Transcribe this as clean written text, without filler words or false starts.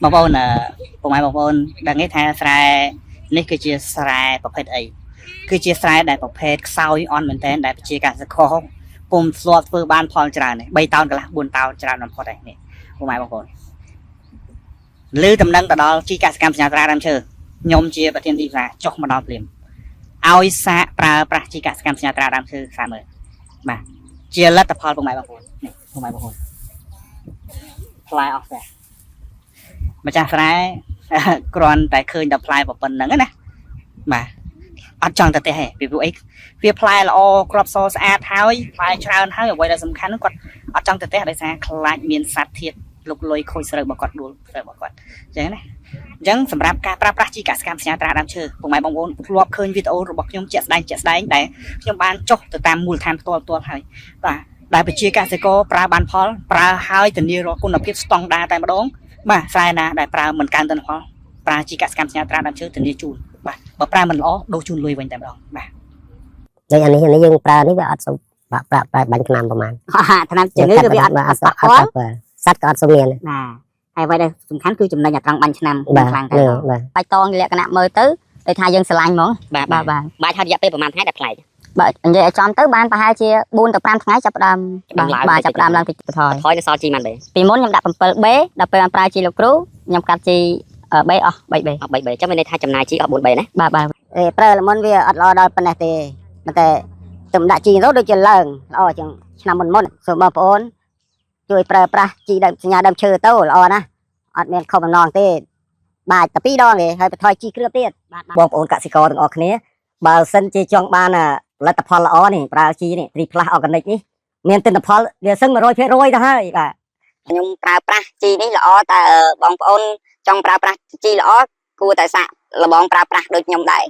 បងប្អូនពុកម៉ែបងប្អូនដឹងទេថាស្រែនេះគឺជាស្រែប្រភេទអីគឺជាស្រែដែលប្រភេទខ្សោយអន់មែនទែនដែលប្រជាកសិករពុំធ្លាប់ធ្វើបានផលច្រើនទេ3តោនកន្លះ4តោនច្រើនបំផុតឯនេះពុកម៉ែបងប្អូនលើតំណែងទៅដល់ជីកសិកម្មសញ្ញាត្រាដើមឈើខ្ញុំជាប្រធានទីផ្សារចុះមកដល់ព្រាមឲ្យសាកប្រើប្រាស់ជីកសិកម្មសញ្ញាត្រាដើមឈើខ្សែមើលបាទជាលទ្ធផលពុកម៉ែបងប្អូននេះពុកម៉ែបងប្អូនផ្លែអស់តែម្ចាស់ស្រែគ្រាន់តែឃើញតែផ្លែប៉ុណ្្នឹងណាបាទអត់ចង់ទៅទេពីព្រោះអីវាផ្លែល្អក្របសស្អាតហើយផ្លែច្រើនហើយអ្វីដែលសំខាន់គាត់អត់ចង់ទៅទេដោយសារខ្លាចមានសត្វធាតុលុកលុយខូចស្រូវរបស់គាត់ដួលស្រូវរបស់គាត់អញ្ចឹងណាអញ្ចឹងសម្រាប់ការប្រើប្រាស់ជីកសិកម្មសញ្ញាត្រាដើមឈើពុកម៉ែបងប្អូនធ្លាប់ឃើញវីដេអូរបស់ខ្ញុំជាក់ស្ដែងដែលខ្ញុំបានចុះទៅតាមមូលដ្ឋានផ្ទាល់ហើយបាទដែលប្រជាកសិករប្រើបានផលប្រើហើយធានារកគុណភាពស្តង់ដារតែម្ដងបាទស្រែណាដែលប្រើមិនកើនទិន្នផលប្រើជីកសិកម្មសញ្ញាត្រាដើមឈើធានាជូនបាទបើប្រើមិនល្អដូរជូនលុយវិញតែម្ដងបាទដូចអានេះយើងប្រើនេះវាអត់សុំបាក់ប្រាក់បាញ់ថ្នាំប្រហែលថ្នាំជំងឺគឺវាអត់ប៉ះពាល់សត្វក៏អត់សុំមានណាហើយអ្វីដែលសំខាន់គឺចំណេញត្រង់បាញ់ថ្នាំខ្លាំងតែបាច់តងលក្ខណៈមើលទៅដូចថាយើងស្រឡាញ់ហ្មងបាទបាច់ហើយរយៈពេលប្រហែលថ្ងៃដែលផ្លែបាទនិយាយឲ្យចំទៅបានប្រហែលជា4ទៅ5ថ្ងៃចាប់ផ្ដើមបាទចាប់ផ្ដើមឡើងពីថយនៅសល់ជីមិនទេពីមុនខ្ញុំដាក់ 7B ដល់ពេលបានប្រើជីលោកគ្រូខ្ញុំកាត់ជី B អស់ 3B ចាំមានន័យថាចំណាយជីអស់ 4B ណាបាទប្រើល្មុនវាអត់ល្អដល់ប៉ុណ្ណេះទេតែទំដាក់ជីទៅដូចជាឡើងល្អជាងឆ្នាំមុនសូមបងប្អូនជួយប្រើប្រាស់ជីដើមសញ្ញាដើមឈើទៅល្អណាស់អត់មានខុសបំណងទេបាទតែ2ដងទេហើយបន្ថយជីគ្រឿបទៀតបងប្អូនកសិករទាំងអស់គ្នាបើសិនជាចង់បានផលិតផលល្អនេះប្រើជីនេះ Triplus Organic នេះមានទិន្នផលវាសឹង 100% ទៅហើយបាទខ្ញុំប្រើប្រាស់ជីនេះល្អតែបងប្អូនចង់ប្រើប្រាស់ជីល្អគួរតែសាកល្បងប្រើប្រាស់ដូចខ្ញុំដែរ